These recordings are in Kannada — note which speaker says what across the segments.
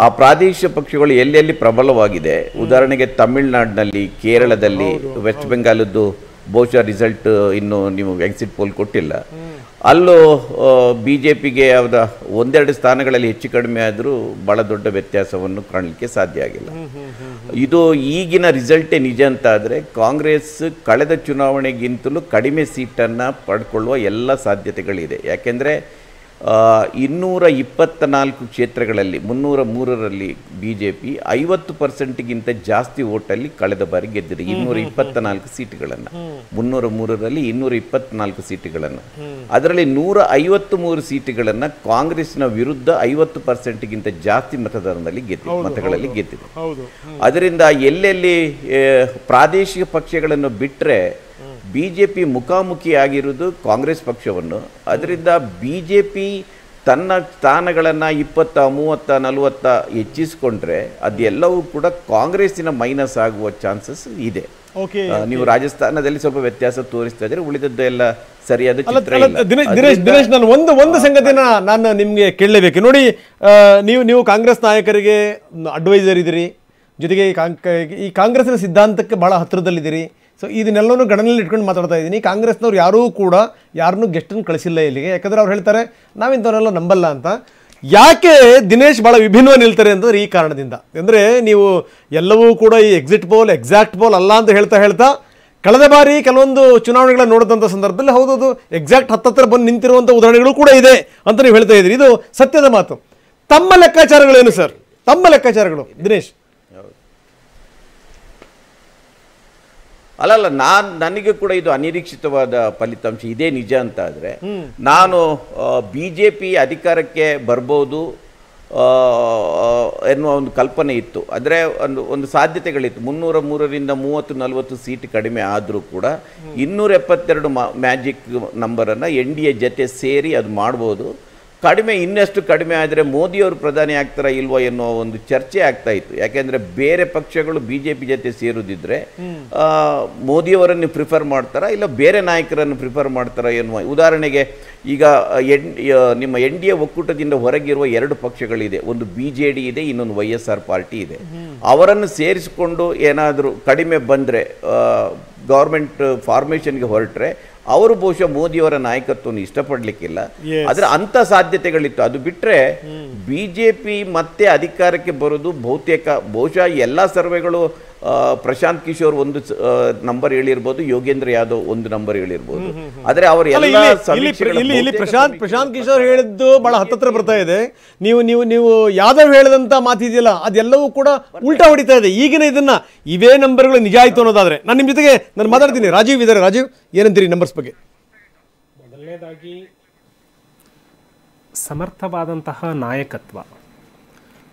Speaker 1: ಆ ಪ್ರಾದೇಶಿಕ ಪಕ್ಷಗಳು ಎಲ್ಲೆಲ್ಲಿ ಪ್ರಬಲವಾಗಿದೆ, ಉದಾಹರಣೆಗೆ ತಮಿಳುನಾಡಿನಲ್ಲಿ, ಕೇರಳದಲ್ಲಿ, ವೆಸ್ಟ್ ಬೆಂಗಾಲದ್ದು ಬಹುಶಃ ರಿಸಲ್ಟ್ ಇನ್ನು ನೀವು ಎಕ್ಸಿಟ್ ಪೋಲ್ ಕೊಟ್ಟಿಲ್ಲ, ಅಲ್ಲೂ BJPಗೆ ಯಾವುದ ಒಂದೆರಡು ಸ್ಥಾನಗಳಲ್ಲಿ ಹೆಚ್ಚು ಕಡಿಮೆ ಆದರೂ ಭಾಳ ದೊಡ್ಡ ವ್ಯತ್ಯಾಸವನ್ನು ಕಾಣಲಿಕ್ಕೆ ಸಾಧ್ಯ ಆಗಿಲ್ಲ. ಇದು ಈಗಿನ ರಿಸಲ್ಟೇ ನಿಜ ಅಂತ ಆದರೆ ಕಾಂಗ್ರೆಸ್ ಕಳೆದ ಚುನಾವಣೆಗಿಂತಲೂ ಕಡಿಮೆ ಸೀಟನ್ನು ಪಡ್ಕೊಳ್ಳುವ ಎಲ್ಲ ಸಾಧ್ಯತೆಗಳಿದೆ. ಯಾಕೆಂದರೆ 224 ಕ್ಷೇತ್ರಗಳಲ್ಲಿ 303ರಲ್ಲಿ BJP 50%ಗಿಂತ ಜಾಸ್ತಿ ಓಟಲ್ಲಿ ಕಳೆದ ಬಾರಿ ಗೆದ್ದಿದೆ. 224 ಸೀಟುಗಳನ್ನು, 303ರಲ್ಲಿ 224 ಸೀಟುಗಳನ್ನು, ಅದರಲ್ಲಿ 153 ಸೀಟುಗಳನ್ನು ಕಾಂಗ್ರೆಸ್ನ ವಿರುದ್ಧ 50%ಗಿಂತ ಜಾಸ್ತಿ ಮತಗಳಲ್ಲಿ ಗೆದ್ದಿದೆ. ಅದರಿಂದ ಎಲ್ಲೆಲ್ಲಿ ಪ್ರಾದೇಶಿಕ ಪಕ್ಷಗಳನ್ನು ಬಿಟ್ಟರೆ BJP ಮುಖಾಮುಖಿ ಆಗಿರುವುದು ಕಾಂಗ್ರೆಸ್ ಪಕ್ಷವನ್ನು. ಅದರಿಂದ BJP ತನ್ನ ಸ್ಥಾನಗಳನ್ನು 20, 30, 40 ಹೆಚ್ಚಿಸಿಕೊಂಡ್ರೆ ಅದೆಲ್ಲವೂ ಕೂಡ ಕಾಂಗ್ರೆಸ್ಸಿನ ಮೈನಸ್ ಆಗುವ ಚಾನ್ಸಸ್ ಇದೆ. ನೀವು ರಾಜಸ್ಥಾನದಲ್ಲಿ ಸ್ವಲ್ಪ ವ್ಯತ್ಯಾಸ ತೋರಿಸ್ತಾ ಇದ್ರೆ, ಉಳಿದದ್ದೆಲ್ಲ ಸರಿಯಾದ ಚಿತ್ರ ಇಲ್ಲ.
Speaker 2: ದಿನೇಶ್, ನಾನು ಒಂದು ಸಂಗತಿನ ನಾನು ನಿಮಗೆ ಕೇಳಲೇಬೇಕು ನೋಡಿ. ನೀವು ಕಾಂಗ್ರೆಸ್ ನಾಯಕರಿಗೆ ಅಡ್ವೈಸರ್ ಇದ್ದೀರಿ, ಜೊತೆಗೆ ಈ ಕಾಂಗ್ರೆಸ್ನ ಸಿದ್ಧಾಂತಕ್ಕೆ ಬಹಳ ಹತ್ತಿರದಲ್ಲಿದ್ದೀರಿ. ಸೊ ಇದನ್ನೆಲ್ಲವೂ ಗಣನೆಯಲ್ಲಿ ಇಟ್ಕೊಂಡು ಮಾತಾಡ್ತಾ ಇದ್ದೀನಿ. ಕಾಂಗ್ರೆಸ್ನವ್ರು ಯಾರೂ ಕೂಡ ಯಾರನ್ನೂ ಗೆಸ್ಟನ್ನು ಕಳಿಸಿಲ್ಲ ಇಲ್ಲಿಗೆ. ಯಾಕಂದರೆ ಅವ್ರು ಹೇಳ್ತಾರೆ ನಾವಿಂಥವನ್ನೆಲ್ಲ ನಂಬಲ್ಲ ಅಂತ. ಯಾಕೆ ದಿನೇಶ್ ಭಾಳ ವಿಭಿನ್ನವಾಗಿ ನಿಲ್ತಾರೆ ಅಂತಂದ್ರೆ ಈ ಕಾರಣದಿಂದ. ಅಂದರೆ ನೀವು ಎಲ್ಲವೂ ಕೂಡ ಈ ಎಕ್ಸಿಟ್ ಪೋಲ್ ಎಕ್ಸಾಕ್ಟ್ ಪೋಲ್ ಅಲ್ಲ ಅಂತ ಹೇಳ್ತಾ ಕಳೆದ ಬಾರಿ ಕೆಲವೊಂದು ಚುನಾವಣೆಗಳನ್ನ ನೋಡಿದಂಥ ಸಂದರ್ಭದಲ್ಲಿ ಹೌದದು ಎಕ್ಸಾಕ್ಟ್ ಹತ್ತತ್ರ ಬಂದು ನಿಂತಿರುವಂಥ ಉದಾಹರಣೆಗಳು ಕೂಡ ಇದೆ ಅಂತ ನೀವು ಹೇಳ್ತಾ ಇದ್ದೀರಿ. ಇದು ಸತ್ಯದ ಮಾತು. ತಮ್ಮ ಲೆಕ್ಕಾಚಾರಗಳೇನು ಸರ್? ತಮ್ಮ ಲೆಕ್ಕಾಚಾರಗಳು ದಿನೇಶ್?
Speaker 1: ಅಲ್ಲಲ್ಲ, ನನಗೆ ಕೂಡ ಇದು ಅನಿರೀಕ್ಷಿತವಾದ ಫಲಿತಾಂಶ ಇದೇ ನಿಜ ಅಂತ ಆದರೆ ನಾನು BJP ಅಧಿಕಾರಕ್ಕೆ ಬರ್ಬೋದು ಎನ್ನುವ ಒಂದು ಕಲ್ಪನೆ ಇತ್ತು. ಅಂದರೆ ಒಂದು ಸಾಧ್ಯತೆಗಳಿತ್ತು. 303ರಿಂದ 30-40 ಸೀಟ್ ಕಡಿಮೆ ಆದರೂ ಕೂಡ 272 ಮ್ಯಾಜಿಕ್ ನಂಬರನ್ನು NDA ಜೊತೆ ಸೇರಿ ಅದು ಮಾಡ್ಬೋದು. ಇನ್ನಷ್ಟು ಕಡಿಮೆ ಆದರೆ ಮೋದಿಯವರು ಪ್ರಧಾನಿ ಆಗ್ತಾರಾ ಇಲ್ವೋ ಎನ್ನುವ ಒಂದು ಚರ್ಚೆ ಆಗ್ತಾ ಇತ್ತು. ಯಾಕೆಂದರೆ ಬೇರೆ ಪಕ್ಷಗಳು BJP ಜೊತೆ ಸೇರುವುದಿದ್ರೆ ಮೋದಿಯವರನ್ನು ಪ್ರಿಫರ್ ಮಾಡ್ತಾರಾ ಇಲ್ಲ ಬೇರೆ ನಾಯಕರನ್ನು ಪ್ರಿಫರ್ ಮಾಡ್ತಾರಾ ಎನ್ನುವ. ಉದಾಹರಣೆಗೆ ಈಗ ನಿಮ್ಮ NDA ಒಕ್ಕೂಟದಿಂದ ಹೊರಗಿರುವ 2 ಪಕ್ಷಗಳಿದೆ. ಒಂದು BJD ಇದೆ, ಇನ್ನೊಂದು YSR ಪಾರ್ಟಿ ಇದೆ. ಅವರನ್ನು ಸೇರಿಸಿಕೊಂಡು ಏನಾದರೂ ಕಡಿಮೆ ಬಂದರೆ ಗೌರ್ಮೆಂಟ್ ಫಾರ್ಮೇಷನ್ಗೆ ಹೊರಟ್ರೆ ಅವರು ಬಹುಶಃ ಮೋದಿಯವರ ನಾಯಕತ್ವವನ್ನು ಇಷ್ಟಪಡಲಿಕ್ಕಿಲ್ಲ. ಆದರೆ ಅಂಥ ಸಾಧ್ಯತೆಗಳಿತ್ತು. ಅದು ಬಿಟ್ಟರೆ BJP ಮತ್ತೆ ಅಧಿಕಾರಕ್ಕೆ ಬರೋದು ಬಹುಶಃ ಎಲ್ಲ ಸರ್ವೆಗಳು ಪ್ರಶಾಂತ್ ಕಿಶೋರ್ ಒಂದು ನಂಬರ್ ಹೇಳಿರ್ಬೋದು, ಯೋಗೇಂದ್ರ ಯಾದವ್ ಒಂದು ನಂಬರ್ ಹೇಳಿರ್ಬೋದು. ಆದರೆ
Speaker 2: ಇಲ್ಲಿ ಪ್ರಶಾಂತ್ ಕಿಶೋರ್ ಹೇಳಿದ್ದು ಬಹಳ ಹತ್ತತ್ರ ಬರ್ತಾ ಇದೆ. ನೀವು ಯಾದವ್ ಹೇಳಿದಂತ ಮಾತಿದೆಯಲ್ಲ ಅದೆಲ್ಲವೂ ಕೂಡ ಉಲ್ಟಾ ಹೊಡಿತಾ ಇದೆ. ಈಗಿನ ಇದನ್ನ ಇವೇ ನಂಬರ್ಗಳು ನಿಜ ಆಯ್ತು ಅನ್ನೋದಾದ್ರೆ ನಾನು ನಿಮ್ಮ ಜೊತೆಗೆ ನಾನು ಮಾತಾಡ್ತೀನಿ. ರಾಜೀವ್ ಇದ್ದಾರೆ. ರಾಜೀವ್, ಏನಂತೀರಿ ನಂಬರ್ಸ್ ಬಗ್ಗೆ?
Speaker 3: ಮೊದಲನೇದಾಗಿ ಸಮರ್ಥವಾದಂತಹ ನಾಯಕತ್ವ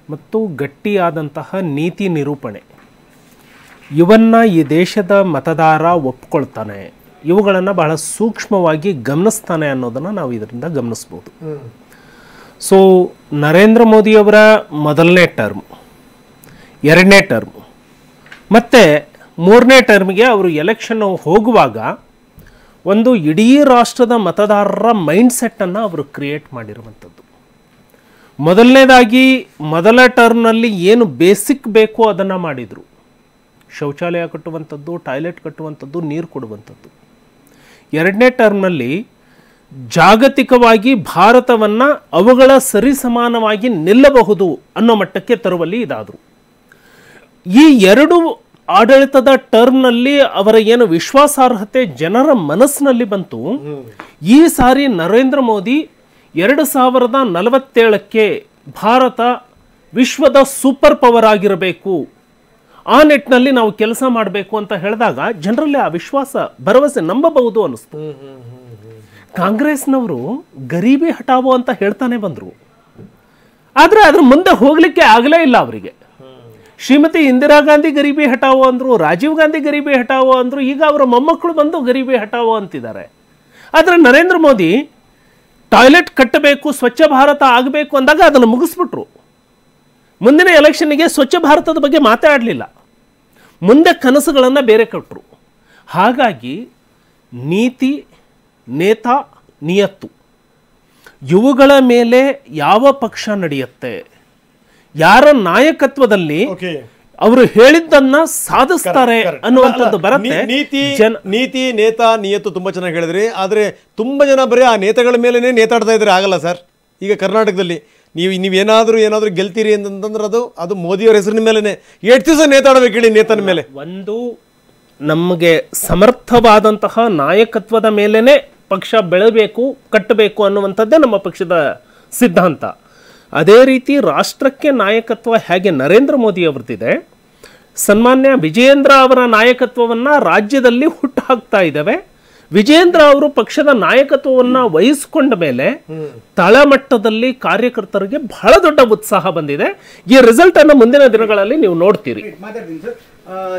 Speaker 3: ಮತ್ತು ಗಟ್ಟಿಯಾದಂತಹ ನೀತಿ ನಿರೂಪಣೆ ಇವನ್ನ ಈ ದೇಶದ ಮತದಾರ ಒಪ್ಕೊಳ್ತಾನೆ, ಇವುಗಳನ್ನು ಬಹಳ ಸೂಕ್ಷ್ಮವಾಗಿ ಗಮನಿಸ್ತಾನೆ ಅನ್ನೋದನ್ನು ನಾವು ಇದರಿಂದ ಗಮನಿಸ್ಬೋದು. ಸೊ ನರೇಂದ್ರ ಮೋದಿಯವರ ಮೊದಲನೇ ಟರ್ಮ್, 2ನೇ ಟರ್ಮ್ ಮತ್ತು 3ನೇ ಟರ್ಮ್ಗೆ ಅವರು ಎಲೆಕ್ಷನ್ ಹೋಗುವಾಗ ಒಂದು ಇಡೀ ರಾಷ್ಟ್ರದ ಮತದಾರರ ಮೈಂಡ್ಸೆಟ್ಟನ್ನು ಅವರು ಕ್ರಿಯೇಟ್ ಮಾಡಿರುವಂಥದ್ದು. ಮೊದಲನೇದಾಗಿ ಮೊದಲ ಟರ್ಮ್ನಲ್ಲಿ ಏನು ಬೇಸಿಕ್ ಬೇಕೋ ಅದನ್ನು ಮಾಡಿದರು. ಶೌಚಾಲಯ ಕಟ್ಟುವಂಥದ್ದು, ಟಾಯ್ಲೆಟ್ ಕಟ್ಟುವಂಥದ್ದು, ನೀರು ಕೊಡುವಂಥದ್ದು. 2ನೇ ಟರ್ಮ್ನಲ್ಲಿ ಜಾಗತಿಕವಾಗಿ ಭಾರತವನ್ನು ಅವುಗಳ ಸರಿಸಮಾನವಾಗಿ ನಿಲ್ಲಬಹುದು ಅನ್ನೋ ಮಟ್ಟಕ್ಕೆ ತರುವಲ್ಲಿ ಇದಾದರು. ಈ 2 ಆಡಳಿತದ ಟರ್ಮ್ನಲ್ಲಿ ಅವರ ಏನು ವಿಶ್ವಾಸಾರ್ಹತೆ ಜನರ ಮನಸ್ಸಿನಲ್ಲಿ ಬಂತು. ಈ ಸಾರಿ ನರೇಂದ್ರ ಮೋದಿ 2047ಕ್ಕೆ ಭಾರತ ವಿಶ್ವದ ಸೂಪರ್ ಪವರ್ ಆಗಿರಬೇಕು, ಆ ನಿಟ್ಟಿನಲ್ಲಿ ನಾವು ಕೆಲಸ ಮಾಡಬೇಕು ಅಂತ ಹೇಳಿದಾಗ ಜನರಲ್ಲಿ ಆ ವಿಶ್ವಾಸ, ಭರವಸೆ ನಂಬಬಹುದು ಅನ್ನಿಸ್ತು. ಕಾಂಗ್ರೆಸ್ನವರು ಗರೀಬಿ ಹಟಾವೋ ಅಂತ ಹೇಳ್ತಾನೆ ಬಂದರು, ಆದರೆ ಅದ್ರ ಮುಂದೆ ಹೋಗ್ಲಿಕ್ಕೆ ಆಗಲೇ ಇಲ್ಲ ಅವರಿಗೆ. ಶ್ರೀಮತಿ ಇಂದಿರಾ ಗಾಂಧಿ ಗರೀಬಿ ಹಟಾವೋ ಅಂದರು, ರಾಜೀವ್ ಗಾಂಧಿ ಗರೀಬಿ ಹಟಾವೋ ಅಂದರು, ಈಗ ಅವರ ಮೊಮ್ಮಕ್ಕಳು ಬಂದು ಗರೀಬಿ ಹಟಾವೋ ಅಂತಿದ್ದಾರೆ. ಆದರೆ ನರೇಂದ್ರ ಮೋದಿ ಟಾಯ್ಲೆಟ್ ಕಟ್ಟಬೇಕು, ಸ್ವಚ್ಛ ಭಾರತ ಆಗಬೇಕು ಅಂದಾಗ ಅದನ್ನು ಮುಗಿಸ್ಬಿಟ್ರು. ಮುಂದಿನ ಎಲೆಕ್ಷನ್ಗೆ ಸ್ವಚ್ಛ ಭಾರತದ ಬಗ್ಗೆ ಮಾತಾಡಲಿಲ್ಲ, ಮುಂದೆ ಕನಸುಗಳನ್ನು ಬೇರೆ ಕೊಟ್ಟರು. ಹಾಗಾಗಿ ನೀತಿ, ನೇತಾ, ನಿಯತ್ತು ಇವುಗಳ ಮೇಲೆ ಯಾವ ಪಕ್ಷ ನಡೆಯುತ್ತೆ, ಯಾರ ನಾಯಕತ್ವದಲ್ಲಿ ಅವರು ಹೇಳಿದ್ದನ್ನ ಸಾಧಿಸ್ತಾರೆ ಅನ್ನುವಂಥದ್ದು ಬರುತ್ತೆ.
Speaker 2: ನೀತಿ ನೇತಾ ನಿಯತ್ತು ತುಂಬಾ ಚೆನ್ನಾಗಿ ಹೇಳಿದ್ರಿ. ಆದ್ರೆ ತುಂಬಾ ಜನ ಬರೀ ಆ ನೇತಾಗಳ ಮೇಲೆ ನೇತಾಡ್ತಾ ಇದ್ರೆ ಆಗಲ್ಲ ಸರ್. ಈಗ ಕರ್ನಾಟಕದಲ್ಲಿ ನೀವೇನಾದ್ರೂ ಗೆಲ್ತೀರಿ ಅಂತಂದ್ರೆ ಅದು ಮೋದಿಯವರ ಹೆಸರಿನ ಮೇಲೆನೆ 8 ದಿವಸ ನೇತಾಡಬೇಕು ಹೇಳಿ ನೇತನ ಮೇಲೆ.
Speaker 3: ಒಂದು ನಮಗೆ ಸಮರ್ಥವಾದಂತಹ ನಾಯಕತ್ವದ ಮೇಲೇನೆ ಪಕ್ಷ ಬೆಳಬೇಕು, ಕಟ್ಟಬೇಕು ಅನ್ನುವಂಥದ್ದೇ ನಮ್ಮ ಪಕ್ಷದ ಸಿದ್ಧಾಂತ. ಅದೇ ರೀತಿ ರಾಷ್ಟ್ರಕ್ಕೆ ನಾಯಕತ್ವ ಹೇಗೆ ನರೇಂದ್ರ ಮೋದಿ ಅವರದಿದೆ, ಸನ್ಮಾನ್ಯ ವಿಜಯೇಂದ್ರ ಅವರ ನಾಯಕತ್ವವನ್ನು ರಾಜ್ಯದಲ್ಲಿ ಹುಟ್ಟು ಹಾಕ್ತಾ ಇದ್ದಾವೆ. ವಿಜಯೇಂದ್ರ ಅವರು ಪಕ್ಷದ ನಾಯಕತ್ವವನ್ನು ವಹಿಸಿಕೊಂಡ ಮೇಲೆ ತಳಮಟ್ಟದಲ್ಲಿ ಕಾರ್ಯಕರ್ತರಿಗೆ ಬಹಳ ದೊಡ್ಡ ಉತ್ಸಾಹ ಬಂದಿದೆ. ಈ ರಿಸಲ್ಟ್ ಅನ್ನು ಮುಂದಿನ ದಿನಗಳಲ್ಲಿ ನೀವು ನೋಡ್ತೀರಿ.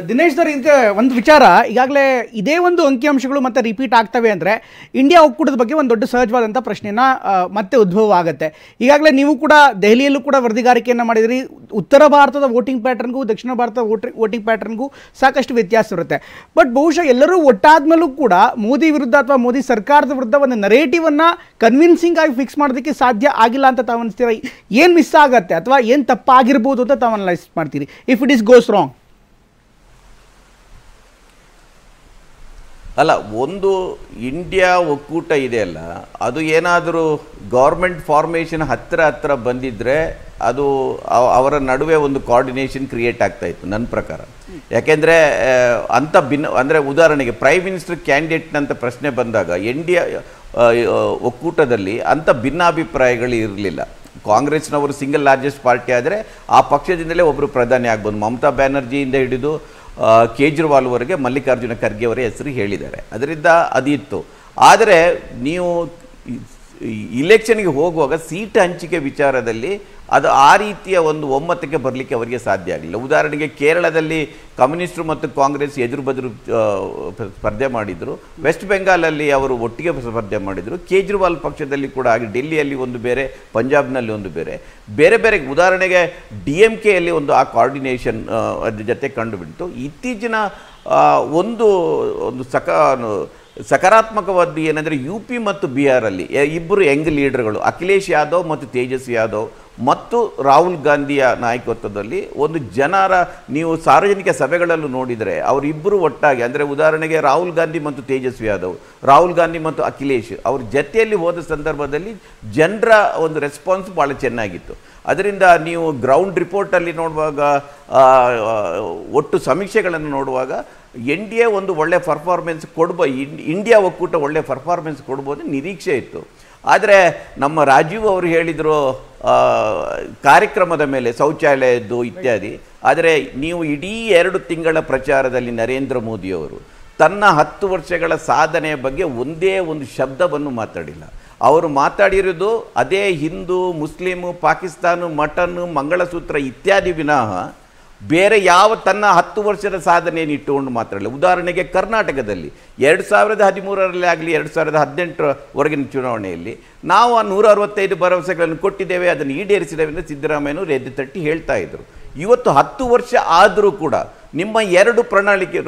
Speaker 4: ದಿನೇಶ್ ಸರ್, ಈಗ ಒಂದು ವಿಚಾರ, ಈಗಾಗಲೇ ಇದೇ ಒಂದು ಅಂಕಿಅಂಶಗಳು ಮತ್ತೆ ರಿಪೀಟ್ ಆಗ್ತವೆ ಅಂದರೆ ಇಂಡಿಯಾ ಒಕ್ಕೂಟದ ಬಗ್ಗೆ ಒಂದು ದೊಡ್ಡ ಸಹಜವಾದಂಥ ಪ್ರಶ್ನೆನ ಮತ್ತೆ ಉದ್ಭವ ಆಗುತ್ತೆ. ಈಗಾಗಲೇ ನೀವು ಕೂಡ ದೆಹಲಿಯಲ್ಲೂ ಕೂಡ ವರದಿಗಾರಿಕೆಯನ್ನು ಮಾಡಿದಿರಿ. ಉತ್ತರ ಭಾರತದ ವೋಟಿಂಗ್ ಪ್ಯಾಟರ್ನ್ಗೂ ದಕ್ಷಿಣ ಭಾರತದ ವೋಟಿಂಗ್ ಪ್ಯಾಟರ್ನ್ಗೂ ಸಾಕಷ್ಟು ವ್ಯತ್ಯಾಸ ಇರುತ್ತೆ. ಬಟ್ ಬಹುಶಃ ಎಲ್ಲರೂ ಒಟ್ಟಾದ್ಮೇಲೂ ಕೂಡ ಮೋದಿ ವಿರುದ್ಧ ಅಥವಾ ಮೋದಿ ಸರ್ಕಾರದ ವಿರುದ್ಧ ಒಂದು ನರೇಟಿವನ್ನು ಕನ್ವಿನ್ಸಿಂಗ್ ಆಗಿ ಫಿಕ್ಸ್ ಮಾಡೋದಕ್ಕೆ ಸಾಧ್ಯ ಆಗಿಲ್ಲ ಅಂತ ತಾವು ಅನಿಸ್ತೀರ? ಏನು ಮಿಸ್ ಆಗುತ್ತೆ ಅಥವಾ ಏನು ತಪ್ಪಾಗಿರ್ಬೋದು ಅಂತ ತಾವು ಅನಲೈಸ್ ಮಾಡ್ತೀರಿ if it is goes wrong?
Speaker 1: ಅಲ್ಲ, ಒಂದು ಇಂಡಿಯಾ ಒಕ್ಕೂಟ ಇದೆಯಲ್ಲ, ಅದು ಏನಾದರೂ ಗೌರ್ಮೆಂಟ್ ಫಾರ್ಮೇಷನ್ ಹತ್ತಿರ ಬಂದಿದ್ದರೆ ಅದು ಅವರ ನಡುವೆ ಒಂದು ಕೋಆರ್ಡಿನೇಷನ್ ಕ್ರಿಯೇಟ್ ಆಗ್ತಾಯಿತ್ತು ನನ್ನ ಪ್ರಕಾರ. ಯಾಕೆಂದರೆ ಅಂಥ ಅಂದರೆ ಉದಾಹರಣೆಗೆ ಪ್ರೈಮ್ ಮಿನಿಸ್ಟರ್ ಕ್ಯಾಂಡಿಡೇಟ್ನಂತ ಪ್ರಶ್ನೆ ಬಂದಾಗ ಇಂಡಿಯಾ ಒಕ್ಕೂಟದಲ್ಲಿ ಅಂಥ ಭಿನ್ನಾಭಿಪ್ರಾಯಗಳು ಇರಲಿಲ್ಲ. ಕಾಂಗ್ರೆಸ್ನವರು ಸಿಂಗಲ್ ಲಾರ್ಜೆಸ್ಟ್ ಪಾರ್ಟಿ ಆದರೆ ಆ ಪಕ್ಷದಿಂದಲೇ ಒಬ್ಬರು ಪ್ರಧಾನಿ ಆಗ್ಬೋದು. ಮಮತಾ ಬ್ಯಾನರ್ಜಿಯಿಂದ ಹಿಡಿದು ಕೇಜ್ರಿವಾಲ್ವರೆಗೆ ಮಲ್ಲಿಕಾರ್ಜುನ ಖರ್ಗೆ ಅವರ ಹೆಸರು ಹೇಳಿದ್ದಾರೆ. ಅದರಿಂದ ಅದಿತ್ತು. ಆದರೆ ನೀವು ಇಲೆಕ್ಷನ್ಗೆ ಹೋಗುವಾಗ ಸೀಟ್ ಹಂಚಿಕೆ ವಿಚಾರದಲ್ಲಿ ಅದು ಆ ರೀತಿಯ ಒಂದು ಒಮ್ಮತಕ್ಕೆ ಬರಲಿಕ್ಕೆ ಅವರಿಗೆ ಸಾಧ್ಯ ಆಗಲಿಲ್ಲ. ಉದಾಹರಣೆಗೆ ಕೇರಳದಲ್ಲಿ ಕಮ್ಯುನಿಸ್ಟರು ಮತ್ತು ಕಾಂಗ್ರೆಸ್ ಎದುರು ಬದುರು ಸ್ಪರ್ಧೆ ಮಾಡಿದರು. ವೆಸ್ಟ್ ಬೆಂಗಾಲಲ್ಲಿ ಅವರು ಒಟ್ಟಿಗೆ ಸ್ಪರ್ಧೆ ಮಾಡಿದರು. ಕೇಜ್ರಿವಾಲ್ ಪಕ್ಷದಲ್ಲಿ ಕೂಡ ಹಾಗೆ, ಡೆಲ್ಲಿಯಲ್ಲಿ ಒಂದು ಬೇರೆ, ಪಂಜಾಬ್ನಲ್ಲಿ ಒಂದು ಬೇರೆ ಬೇರೆ ಉದಾಹರಣೆಗೆ DMKಯಲ್ಲಿ ಒಂದು ಆ ಕೋಆರ್ಡಿನೇಷನ್ ಅದ್ರ ಜೊತೆ ಕಂಡುಬಿಡ್ತು. ಇತ್ತೀಚಿನ ಒಂದು ಸಕಾರಾತ್ಮಕವಾದ್ದು ಏನಂದರೆ UP ಮತ್ತು ಬಿಹಾರಲ್ಲಿ ಇಬ್ಬರು ಯಂಗ್ ಲೀಡರ್ಗಳು, ಅಖಿಲೇಶ್ ಯಾದವ್ ಮತ್ತು ತೇಜಸ್ವಿ ಯಾದವ್ ಮತ್ತು ರಾಹುಲ್ ಗಾಂಧಿಯ ನಾಯಕತ್ವದಲ್ಲಿ ಒಂದು ಜನರ ನೀವು ಸಾರ್ವಜನಿಕ ಸಭೆಗಳಲ್ಲೂ ನೋಡಿದರೆ ಅವರಿಬ್ಬರು ಒಟ್ಟಾಗಿ, ಅಂದರೆ ಉದಾಹರಣೆಗೆ ರಾಹುಲ್ ಗಾಂಧಿ ಮತ್ತು ತೇಜಸ್ವಿ ಯಾದವ್, ರಾಹುಲ್ ಗಾಂಧಿ ಮತ್ತು ಅಖಿಲೇಶ್ ಅವ್ರ ಜೊತೆಯಲ್ಲಿ ಹೋದ ಸಂದರ್ಭದಲ್ಲಿ ಜನರ ಒಂದು ರೆಸ್ಪಾನ್ಸ್ ಭಾಳ ಚೆನ್ನಾಗಿತ್ತು. ಅದರಿಂದ ನೀವು ಗ್ರೌಂಡ್ ರಿಪೋರ್ಟಲ್ಲಿ ನೋಡುವಾಗ, ಒಟ್ಟು ಸಮೀಕ್ಷೆಗಳನ್ನು ನೋಡುವಾಗ NDA ಒಂದು ಒಳ್ಳೆ ಪರ್ಫಾರ್ಮೆನ್ಸ್ ಇಂಡಿಯಾ ಒಕ್ಕೂಟ ಒಳ್ಳೆ ಪರ್ಫಾರ್ಮೆನ್ಸ್ ಕೊಡ್ಬೋದು ನಿರೀಕ್ಷೆ ಇತ್ತು. ಆದರೆ ನಮ್ಮ ರಾಜೀವ್ ಅವರು ಹೇಳಿದರು ಕಾರ್ಯಕ್ರಮದ ಮೇಲೆ, ಶೌಚಾಲಯದ್ದು ಇತ್ಯಾದಿ. ಆದರೆ ನೀವು ಇಡೀ 2 ತಿಂಗಳ ಪ್ರಚಾರದಲ್ಲಿ ನರೇಂದ್ರ ಮೋದಿಯವರು ತನ್ನ 10 ವರ್ಷಗಳ ಸಾಧನೆಯ ಬಗ್ಗೆ ಒಂದೇ ಒಂದು ಶಬ್ದವನ್ನು ಮಾತಾಡಿಲ್ಲ. ಅವರು ಮಾತಾಡಿರೋದು ಅದೇ ಹಿಂದೂ, ಮುಸ್ಲಿಮು, ಪಾಕಿಸ್ತಾನ, ಮಟನ್ನು, ಮಂಗಳಸೂತ್ರ ಇತ್ಯಾದಿ ವಿನಃ ಬೇರೆ ಯಾವ ತನ್ನ 10 ವರ್ಷದ ಸಾಧನೆಯನ್ನು ಇಟ್ಟುಕೊಂಡು ಮಾತಾಡಲಿಲ್ಲ. ಉದಾಹರಣೆಗೆ ಕರ್ನಾಟಕದಲ್ಲಿ 2013ರಲ್ಲಿ ಆಗಲಿ 2018ರವರೆಗಿನ ಚುನಾವಣೆಯಲ್ಲಿ ನಾವು 165 ಭರವಸೆಗಳನ್ನು ಕೊಟ್ಟಿದ್ದೇವೆ, ಅದನ್ನು ಈಡೇರಿಸಿದ್ದೇವೆ ಎಂದು ಸಿದ್ದರಾಮಯ್ಯನವರು ಎದ್ದು ತಟ್ಟಿ ಹೇಳ್ತಾ ಇದ್ರು. ಇವತ್ತು 10 ವರ್ಷ ಆದರೂ ಕೂಡ ನಿಮ್ಮ 2 ಪ್ರಣಾಳಿಕೆ,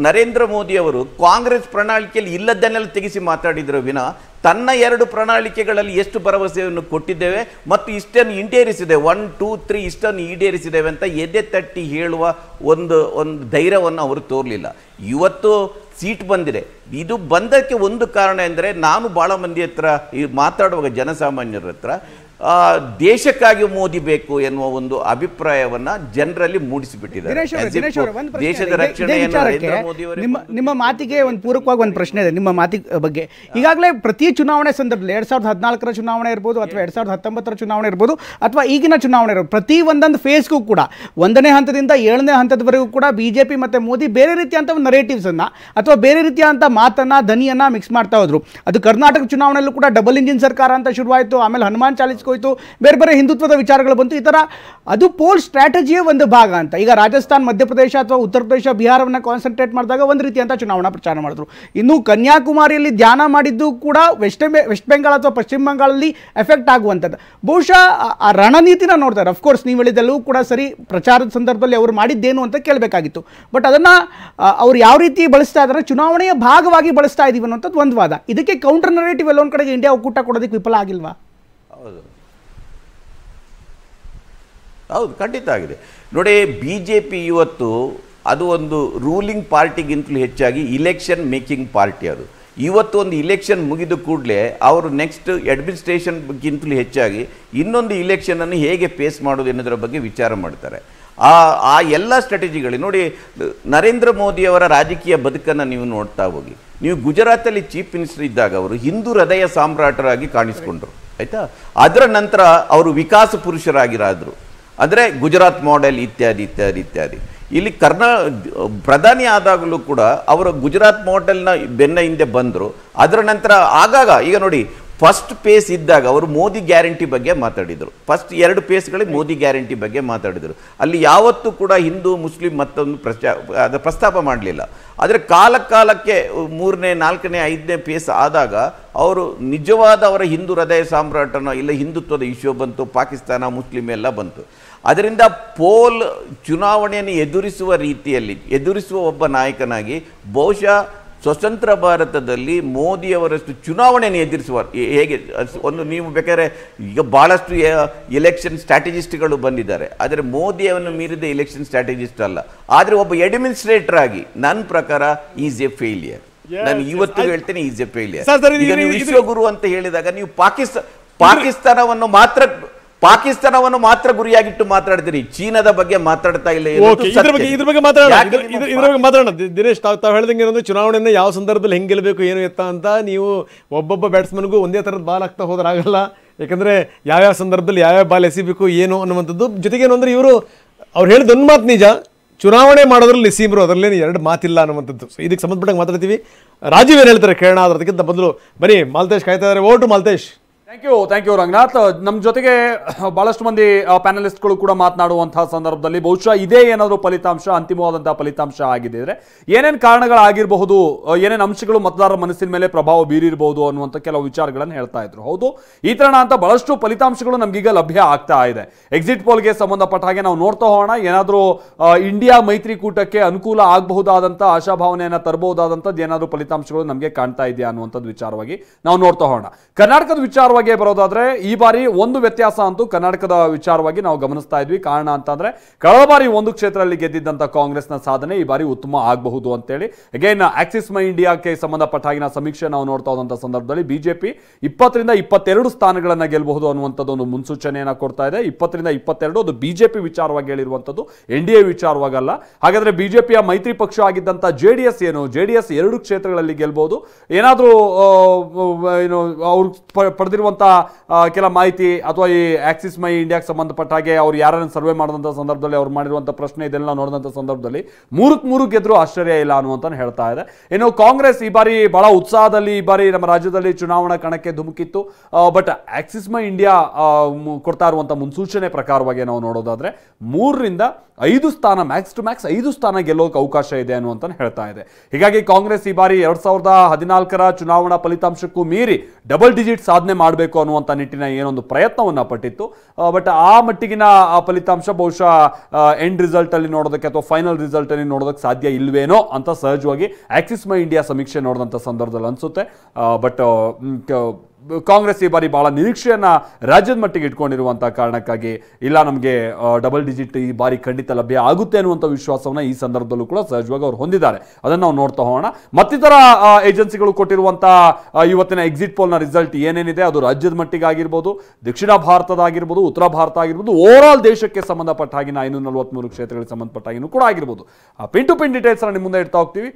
Speaker 1: ನರೇಂದ್ರ ಮೋದಿಯವರು ಕಾಂಗ್ರೆಸ್ ಪ್ರಣಾಳಿಕೆಯಲ್ಲಿ ಇಲ್ಲದನ್ನೆಲ್ಲ ತೆಗೆಸಿ ಮಾತಾಡಿದ್ರು ವಿನ ತನ್ನ 2 ಪ್ರಣಾಳಿಕೆಗಳಲ್ಲಿ ಎಷ್ಟು ಭರವಸೆಯನ್ನು ಕೊಟ್ಟಿದ್ದೇವೆ ಮತ್ತು ಇಷ್ಟನ್ನು ಈಡೇರಿಸಿದ್ದೇವೆ, 1, 2, 3 ಇಷ್ಟನ್ನು ಈಡೇರಿಸಿದ್ದೇವೆ ಅಂತ ಎದೆ ತಟ್ಟಿ ಹೇಳುವ ಒಂದು ಧೈರ್ಯವನ್ನು ಅವರು ತೋರಲಿಲ್ಲ. ಇವತ್ತು ಸೀಟ್ ಬಂದಿದೆ. ಇದು ಬಂದಕ್ಕೆ ಒಂದು ಕಾರಣ ಎಂದರೆ, ನಾನು ಭಾಳ ಮಂದಿ ಹತ್ರ ಮಾತಾಡುವಾಗ ಜನಸಾಮಾನ್ಯರ ಹತ್ರ ದೇಶಕ್ಕಾಗಿ ಮೋದಿ ಬೇಕು ಎನ್ನುವ ಒಂದು ಅಭಿಪ್ರಾಯವನ್ನ ಜನರಲ್ಲಿ ಮೂಡಿಸಿಬಿಟ್ಟಿದ್ದಾರೆ. ದೇಶದ ರಕ್ಷಣೆಯನ್ನು
Speaker 4: ನಿಮ್ಮ ಮಾತಿಗೆ ಒಂದು ಪೂರಕವಾಗಿ ಒಂದು ಪ್ರಶ್ನೆ ಇದೆ ನಿಮ್ಮ ಮಾತಿ ಬಗ್ಗೆ. ಈಗಾಗಲೇ ಪ್ರತಿ ಚುನಾವಣೆ ಸಂದರ್ಭದಲ್ಲಿ 2014ರ ಚುನಾವಣೆ ಇರ್ಬೋದು ಅಥವಾ 2019ರ ಚುನಾವಣೆ ಇರ್ಬೋದು ಅಥವಾ ಈಗಿನ ಚುನಾವಣೆ ಇರ್ಬೋದು, ಪ್ರತಿ ಒಂದೊಂದು ಫೇಸ್ಗೂ ಕೂಡ 1ನೇ ಹಂತದಿಂದ 7ನೇ ಹಂತದವರೆಗೂ ಕೂಡ BJP ಮತ್ತು ಮೋದಿ ಬೇರೆ ರೀತಿಯಂಥ ಒಂದು ನರೇಟಿವ್ಸನ್ನು ಅಥವಾ ಬೇರೆ ರೀತಿಯಾದಂಥ ಮಾತನ್ನು, ಧ್ವನಿಯನ್ನು ಮಿಕ್ಸ್ ಮಾಡ್ತಾ ಹೋದ್ರು. ಅದು ಕರ್ನಾಟಕ ಚುನಾವಣೆಯಲ್ಲೂ ಕೂಡ ಡಬಲ್ ಇಂಜಿನ್ ಸರ್ಕಾರ ಅಂತ ಶುರುವಾಯಿತು, ಆಮೇಲೆ ಹನುಮಾನ್ ಚಾಲಿಸ್ ಹೋಯಿತು, ಬೇರೆ ಬೇರೆ ಹಿಂದುತ್ವದ ವಿಚಾರಗಳು ಬಂತು. ಈ ಥರ ಅದು ಪೋಲ್ ಸ್ಟ್ರಾಟಜಿಯ ಒಂದು ಭಾಗ ಅಂತ. ಈಗ ರಾಜಸ್ಥಾನ್, ಮಧ್ಯಪ್ರದೇಶ ಅಥವಾ ಉತ್ತರ ಪ್ರದೇಶ, ಬಿಹಾರವನ್ನು ಕಾನ್ಸಂಟ್ರೇಟ್ ಮಾಡಿದಾಗ ಒಂದು ರೀತಿಯಂಥ ಚುನಾವಣಾ ಪ್ರಚಾರ ಮಾಡಿದ್ರು. ಇನ್ನು ಕನ್ಯಾಕುಮಾರಿಯಲ್ಲಿ ಧ್ಯಾನ ಮಾಡಿದ್ದು ಕೂಡ ವೆಸ್ಟ್ ಬೆಂಗಾಲ್ ಅಥವಾ ಪಶ್ಚಿಮ ಬಂಗಾಳಲ್ಲಿ ಎಫೆಕ್ಟ್ ಆಗುವಂಥದ್ದು. ಬಹುಶಃ ಆ ರಣನೀತಿನ ನೋಡ್ತಾರೆ. ಅಫ್ಕೋರ್ಸ್ ನೀವು ಹೇಳಿದೆಲ್ಲವೂ ಕೂಡ ಸರಿ, ಪ್ರಚಾರದ ಸಂದರ್ಭದಲ್ಲಿ ಅವರು ಮಾಡಿದ್ದೇನು ಅಂತ ಕೇಳಬೇಕಾಗಿತ್ತು. ಬಟ್ ಅದನ್ನು ಅವ್ರು ಯಾವ ರೀತಿ ಬಳಸ್ತಾ ಇದ್ದಾರೆ, ಚುನಾವಣೆಯ ಭಾಗವಾಗಿ ಬಳಸ್ತಾ ಇದೀವಿ ಅನ್ನೋಂಥದ್ದು ಒಂದು ವಾದ. ಇದಕ್ಕೆ ಕೌಂಟರ್ ನರೇಟಿವ್ ಎಲ್ಲೊಂದು ಕಡೆಗೆ ಇಂಡಿಯಾ ಒಕ್ಕೂಟ ಕೊಡೋದಕ್ಕೆ ವಿಫಲ ಆಗಿಲ್ವಾ?
Speaker 1: ಹೌದು. ಹೌದು, ಖಂಡಿತ ಆಗಿದೆ. ನೋಡಿ, BJP ಇವತ್ತು ಅದು ಒಂದು ರೂಲಿಂಗ್ ಪಾರ್ಟಿಗಿಂತಲೂ ಹೆಚ್ಚಾಗಿ ಇಲೆಕ್ಷನ್ ಮೇಕಿಂಗ್ ಪಾರ್ಟಿ. ಅದು ಇವತ್ತು ಒಂದು ಇಲೆಕ್ಷನ್ ಮುಗಿದ ಕೂಡಲೇ ಅವರು ನೆಕ್ಸ್ಟ್ ಅಡ್ಮಿನಿಸ್ಟ್ರೇಷನ್ಗಿಂತಲೂ ಹೆಚ್ಚಾಗಿ ಇನ್ನೊಂದು ಇಲೆಕ್ಷನನ್ನು ಹೇಗೆ ಫೇಸ್ ಮಾಡೋದು ಎನ್ನುವುದರ ಬಗ್ಗೆ ವಿಚಾರ ಮಾಡ್ತಾರೆ. ಆ ಎಲ್ಲ ಸ್ಟ್ರಾಟಜಿಗಳು ನೋಡಿ, ನರೇಂದ್ರ ಮೋದಿಯವರ ರಾಜಕೀಯ ಬದುಕನ್ನು ನೀವು ನೋಡ್ತಾ ಹೋಗಿ. ನೀವು ಗುಜರಾತಲ್ಲಿ ಚೀಫ್ ಮಿನಿಸ್ಟರ್ ಇದ್ದಾಗ ಅವರು ಹಿಂದೂ ಹೃದಯ ಸಾಮ್ರಾಟರಾಗಿ ಕಾಣಿಸ್ಕೊಂಡ್ರು, ಆಯಿತಾ. ಅದರ ನಂತರ ಅವರು ವಿಕಾಸ ಪುರುಷರಾಗಿರಾದರು, ಅಂದರೆ ಗುಜರಾತ್ ಮಾಡೆಲ್ ಇತ್ಯಾದಿ ಇತ್ಯಾದಿ ಇತ್ಯಾದಿ. ಇಲ್ಲಿ ಪ್ರಧಾನಿ ಆದಾಗಲೂ ಕೂಡ ಅವರು ಗುಜರಾತ್ ಮಾಡೆಲ್ನ ಬೆನ್ನ ಹಿಂದೆ ಬಂದರು. ಅದರ ನಂತರ ಆಗಾಗ ಈಗ ನೋಡಿ, ಫಸ್ಟ್ ಫೇಸ್ ಇದ್ದಾಗ ಅವರು ಮೋದಿ ಗ್ಯಾರಂಟಿ ಬಗ್ಗೆ ಮಾತಾಡಿದರು. ಫಸ್ಟ್ 2 ಫೇಸ್ಗಳಿಗೆ ಮೋದಿ ಗ್ಯಾರಂಟಿ ಬಗ್ಗೆ ಮಾತಾಡಿದರು. ಅಲ್ಲಿ ಯಾವತ್ತೂ ಕೂಡ ಹಿಂದೂ ಮುಸ್ಲಿಂ ಮತ್ತೊಂದು ಪ್ರಸ್ತಾಪ ಮಾಡಲಿಲ್ಲ. ಆದರೆ ಕಾಲಕ್ಕೆ 3ನೇ 4ನೇ 5ನೇ ಫೇಸ್ ಆದಾಗ ಅವರು ನಿಜವಾದ ಅವರ ಹಿಂದೂ ಹೃದಯ ಸಾಮ್ರಾಟನ ಇಲ್ಲ ಹಿಂದುತ್ವದ ಇಶ್ಯೂ ಬಂತು, ಪಾಕಿಸ್ತಾನ ಮುಸ್ಲಿಂ ಎಲ್ಲ ಬಂತು. ಅದರಿಂದ ಚುನಾವಣೆಯನ್ನು ಎದುರಿಸುವ ಒಬ್ಬ ನಾಯಕನಾಗಿ ಬಹುಶಃ ಸ್ವತಂತ್ರ ಭಾರತದಲ್ಲಿ ಮೋದಿಯವರಷ್ಟು ಚುನಾವಣೆಯನ್ನು ಎದುರಿಸುವ ಹೇಗೆ ಒಂದು ನೀವು ಬೇಕಾದ್ರೆ ಈಗ ಭಾಳಷ್ಟು ಎಲೆಕ್ಷನ್ ಸ್ಟ್ರಾಟಜಿಸ್ಟ್ಗಳು ಬಂದಿದ್ದಾರೆ, ಆದರೆ ಮೋದಿಯನ್ನು ಮೀರಿದ ಎಲೆಕ್ಷನ್ ಸ್ಟ್ರಾಟಜಿಸ್ಟ್ ಅಲ್ಲ. ಆದರೆ ಒಬ್ಬ ಅಡ್ಮಿನಿಸ್ಟ್ರೇಟರ್ ಆಗಿ ನನ್ನ ಪ್ರಕಾರ ಈಸ್ ಎ ಫೇಲಿಯರ್. ನಾನು ಇವತ್ತು ಹೇಳ್ತೇನೆ, ಈಸ್ ಎ ಫೇಲಿಯರ್. ಈಗ ನೀವು ವಿಶ್ವಗುರು ಅಂತ ಹೇಳಿದಾಗ ನೀವು ಪಾಕಿಸ್ತಾನವನ್ನು ಮಾತ್ರ ಗುರಿಯಾಗಿಟ್ಟು ಮಾತಾಡ್ತೀರಿ, ಚೀನಾದ ಬಗ್ಗೆ ಮಾತಾಡ್ತಾ ಇಲ್ಲ.
Speaker 2: ಇದ್ರ ಬಗ್ಗೆ ಮಾತಾಡೋಣ. ದಿನೇಶ್, ತಾವು ಹೇಳ್ದಂಗೆ ಏನಂದ್ರೆ ಚುನಾವಣೆಯನ್ನು ಯಾವ ಸಂದರ್ಭದಲ್ಲಿ ಹೆಂಗೆ ಗೆಲ್ಲಬೇಕು ಏನು ಎತ್ತ ಅಂತ ನೀವು ಒಬ್ಬೊಬ್ಬ ಬ್ಯಾಟ್ಸ್ಮನ್ಗೂ ಒಂದೇ ಥರದ ಬಾಲ್ ಆಗ್ತಾ ಹೋದ್ರಾಗಲ್ಲ. ಯಾಕಂದರೆ ಯಾವ್ಯಾವ ಸಂದರ್ಭದಲ್ಲಿ ಯಾವ್ಯಾವ ಬಾಲ್ ಎಸಿಬೇಕು ಏನು ಅನ್ನುವಂಥದ್ದು. ಜೊತೆಗೆ ಏನು ಅಂದರೆ ಅವ್ರು ಹೇಳಿದ ಒಂದು ಮಾತು ನಿಜ, ಚುನಾವಣೆ ಮಾಡೋದ್ರಲ್ಲಿ ಸೀಮ್ರು, ಅದರಲ್ಲೇನು 2 ಮಾತಿಲ್ಲ ಅನ್ನುವಂಥದ್ದು. ಸೊ ಇದಕ್ಕೆ ಸಂಬಂಧಪಟ್ಟಂಗೆ ಮಾತಾಡ್ತೀವಿ. ರಾಜೀವ್ ಏನು ಹೇಳ್ತಾರೆ ಕೇಳೋಣ. ಅದಕ್ಕಿಂತ ಮೊದಲು ಬನ್ನಿ, ಮಾಲ್ತೇಶ್ ಕಾಯ್ತಾ ಇದ್ದಾರೆ. ಓಟು ಮಾಲ್ತೇಶ್.
Speaker 5: Thank you Ranganath. ನಮ್ಮ ಜೊತೆಗೆ ಬಹಳಷ್ಟು ಮಂದಿ ಪ್ಯಾನಲಿಸ್ಟ್ಗಳು ಕೂಡ ಮಾತನಾಡುವಂತಹ ಸಂದರ್ಭದಲ್ಲಿ ಬಹುಶಃ ಇದೇ ಏನಾದರೂ ಫಲಿತಾಂಶ ಅಂತಿಮವಾದಂತಹ ಫಲಿತಾಂಶ ಆಗಿದ್ದರೆ ಏನೇನು ಕಾರಣಗಳಾಗಿರಬಹುದು, ಏನೇನು ಅಂಶಗಳು ಮತದಾರರ ಮನಸ್ಸಿನ ಮೇಲೆ ಪ್ರಭಾವ ಬೀರಿರಬಹುದು ಅನ್ನುವಂಥ ಕೆಲವು ವಿಚಾರಗಳನ್ನು ಹೇಳ್ತಾ ಇದ್ರು. ಹೌದು, ಈ ತರಣ ಅಂತ ಬಹಳಷ್ಟು ಫಲಿತಾಂಶಗಳು ನಮಗೀಗ ಲಭ್ಯ ಆಗ್ತಾ ಇದೆ. ಎಕ್ಸಿಟ್ ಪೋಲ್ಗೆ ಸಂಬಂಧಪಟ್ಟ ಹಾಗೆ ನಾವು ನೋಡ್ತಾ ಹೋಗೋಣ. ಏನಾದರೂ ಇಂಡಿಯಾ ಮೈತ್ರಿಕೂಟಕ್ಕೆ ಅನುಕೂಲ ಆಗಬಹುದಾದಂಥ ಆಶಾಭಾವನೆಯನ್ನು ತರಬಹುದಾದಂಥದ್ದು ಏನಾದರೂ ಫಲಿತಾಂಶಗಳು ನಮಗೆ ಕಾಣ್ತಾ ಇದೆಯಾ ಅನ್ನುವಂಥದ್ದು ವಿಚಾರವಾಗಿ ನಾವು ನೋಡ್ತಾ ಹೋಗೋಣ. ಕರ್ನಾಟಕದ ವಿಚಾರವಾಗಿ ಬರೋದಾದ್ರೆ ಈ ಬಾರಿ ಒಂದು ವ್ಯತ್ಯಾಸ ಅಂತೂ ಕರ್ನಾಟಕದ ವಿಚಾರವಾಗಿ ನಾವು ಗಮನಿಸ್ತಾ ಇದ್ವಿ. ಕಾರಣ ಅಂತಂದ್ರೆ ಕಳೆದ ಬಾರಿ ಒಂದು ಕ್ಷೇತ್ರದಲ್ಲಿ ಗೆದ್ದಿದ್ದಂತ ಕಾಂಗ್ರೆಸ್ನ ಸಾಧನೆ ಈ ಬಾರಿ ಉತ್ತಮ ಆಗಬಹುದು ಅಂತೇಳಿ ಅಗೇನ್ ಆಕ್ಸಿಸ್ ಮೈ ಇಂಡಿಯಾಕ್ಕೆ ಸಂಬಂಧಪಟ್ಟ ಹಾಗಿನ ಸಮೀಕ್ಷೆ ನಾವು ನೋಡ್ತಾ ಹೋದಂತ ಸಂದರ್ಭದಲ್ಲಿ ಬಿಜೆಪಿ 20 ರಿಂದ 22 ಸ್ಥಾನಗಳನ್ನ ಗೆಲ್ಲಬಹುದು ಅನ್ನುವಂಥದ್ದು ಒಂದು ಮುನ್ಸೂಚನೆಯನ್ನ ಕೊಡ್ತಾ ಇದೆ. 20 ರಿಂದ 22 ಅದು ಬಿಜೆಪಿ ವಿಚಾರವಾಗಿ ಹೇಳಿರುವಂಥದ್ದು, NDA ವಿಚಾರವಾಗಲ್ಲ. ಹಾಗಾದ್ರೆ ಬಿಜೆಪಿಯ ಮೈತ್ರಿ ಪಕ್ಷ ಆಗಿದ್ದಂತ ಜೆಡಿಎಸ್ ಏನು, ಜೆಡಿಎಸ್ 2 ಕ್ಷೇತ್ರಗಳಲ್ಲಿ ಗೆಲ್ಲಬಹುದು. ಏನಾದರೂ ಅವ್ರು ಪಡೆದಿರುವ ಕೆಲ ಮಾಹಿತಿ ಅಥವಾ ಈ ಆಕ್ಸಿಸ್ ಮೈ ಇಂಡಿಯಾಕ್ಕೆ ಸಂಬಂಧಪಟ್ಟ ಹಾಗೆ ಅವ್ರು ಯಾರನ್ನು ಸರ್ವೆ ಮಾಡಿದಂಥ ಸಂದರ್ಭದಲ್ಲಿ ಅವ್ರು ಮಾಡಿರುವಂಥ ಪ್ರಶ್ನೆ ಇದೆಲ್ಲ ನೋಡಿದಂಥ ಸಂದರ್ಭದಲ್ಲಿ 3 ಗೆದ್ರು ಆಶ್ಚರ್ಯ ಇಲ್ಲ ಅನ್ನುವಂತ ಹೇಳ್ತಾ ಇದೆ. ಇನ್ನು ಕಾಂಗ್ರೆಸ್ ಈ ಬಾರಿ ಬಹಳ ಉತ್ಸಾಹದಲ್ಲಿ ಈ ಬಾರಿ ನಮ್ಮ ರಾಜ್ಯದಲ್ಲಿ ಚುನಾವಣಾ ಕಣಕ್ಕೆ ಧುಮುಕಿತ್ತು. ಬಟ್ ಆಕ್ಸಿಸ್ ಮೈ ಇಂಡಿಯಾ ಕೊಡ್ತಾ ಇರುವಂಥ ಮುನ್ಸೂಚನೆ ಪ್ರಕಾರವಾಗಿ ನಾವು ನೋಡೋದಾದ್ರೆ 3 ರಿಂದ 5 ಸ್ಥಾನ, ಮ್ಯಾಕ್ಸ್ ಟು ಮ್ಯಾಕ್ಸ್ 5 ಸ್ಥಾನ ಗೆಲ್ಲೋಕೆ ಅವಕಾಶ ಇದೆ ಅನ್ನುವಂತ ಹೇಳ್ತಾ ಇದೆ. ಹೀಗಾಗಿ ಕಾಂಗ್ರೆಸ್ ಈ ಬಾರಿ 2014ರ ಚುನಾವಣಾ ಫಲಿತಾಂಶಕ್ಕೂ ಮೀರಿ ಡಬಲ್ ಡಿಜಿಟ್ ಸಾಧನೆ ಮಾಡಬೇಕು ಅನ್ನುವಂಥ ನಿಟ್ಟಿನ ಏನೊಂದು ಪ್ರಯತ್ನವನ್ನ ಪಟ್ಟಿತ್ತು. ಬಟ್ ಆ ಮಟ್ಟಿಗಿನ ಆ ಫಲಿತಾಂಶ ಬಹುಶಃ ಎಂಡ್ ರಿಸಲ್ಟ್ ಅಲ್ಲಿ ನೋಡೋದಕ್ಕೆ ಅಥವಾ ಫೈನಲ್ ರಿಸಲ್ಟ್ ಅಲ್ಲಿ ನೋಡೋದಕ್ಕೆ ಸಾಧ್ಯ ಇಲ್ವೇನೋ ಅಂತ ಸಹಜವಾಗಿ ಆಕ್ಸಿಸ್ ಮೈ ಇಂಡಿಯಾ ಸಮೀಕ್ಷೆ ನೋಡಿದಂಥ ಸಂದರ್ಭದಲ್ಲಿ ಅನ್ಸುತ್ತೆ. ಬಟ್ ಕಾಂಗ್ರೆಸ್ ಈ ಬಾರಿ ಬಹಳ ನಿರೀಕ್ಷೆಯನ್ನ ರಾಜ್ಯದ ಮಟ್ಟಿಗೆ ಇಟ್ಕೊಂಡಿರುವಂತಹ ಕಾರಣಕ್ಕಾಗಿ ಇಲ್ಲ ನಮಗೆ ಡಬಲ್ ಡಿಜಿಟ್ ಈ ಬಾರಿ ಖಂಡಿತ ಲಭ್ಯ ಆಗುತ್ತೆ ಅನ್ನುವಂಥ ವಿಶ್ವಾಸವನ್ನ ಈ ಸಂದರ್ಭದಲ್ಲೂ ಕೂಡ ಸಹಜವಾಗಿ ಅವರು ಹೊಂದಿದ್ದಾರೆ. ಅದನ್ನು ನಾವು ನೋಡ್ತಾ ಹೋಗೋಣ. ಮತ್ತಿತರ ಏಜೆನ್ಸಿಗಳು ಕೊಟ್ಟಿರುವಂತಹ ಇವತ್ತಿನ ಎಕ್ಸಿಟ್ ಪೋಲ್ನ ರಿಸಲ್ಟ್ ಏನೇನಿದೆ ಅದು ರಾಜ್ಯದ ಮಟ್ಟಿಗೆ ಆಗಿರ್ಬೋದು, ದಕ್ಷಿಣ ಭಾರತದ ಆಗಿರ್ಬೋದು, ಉತ್ತರ ಭಾರತ ಆಗಿರ್ಬೋದು, ಓವರ್ ಆಲ್ ದೇಶಕ್ಕೆ ಸಂಬಂಧಪಟ್ಟ ಹಾಗಿನ 543 ಕ್ಷೇತ್ರಗಳಿಗೆ ಸಂಬಂಧಪಟ್ಟ ಹಾಗಿನೂ ಕೂಡ ಆಗಿರ್ಬೋದು. ಪಿನ್ ಟು ಪಿನ್ ಡೀಟೇಲ್ಸ್ ನಿಮ್ಮ ಮುಂದೆ ಇಡ್ತಾ ಹೋಗ್ತೀವಿ.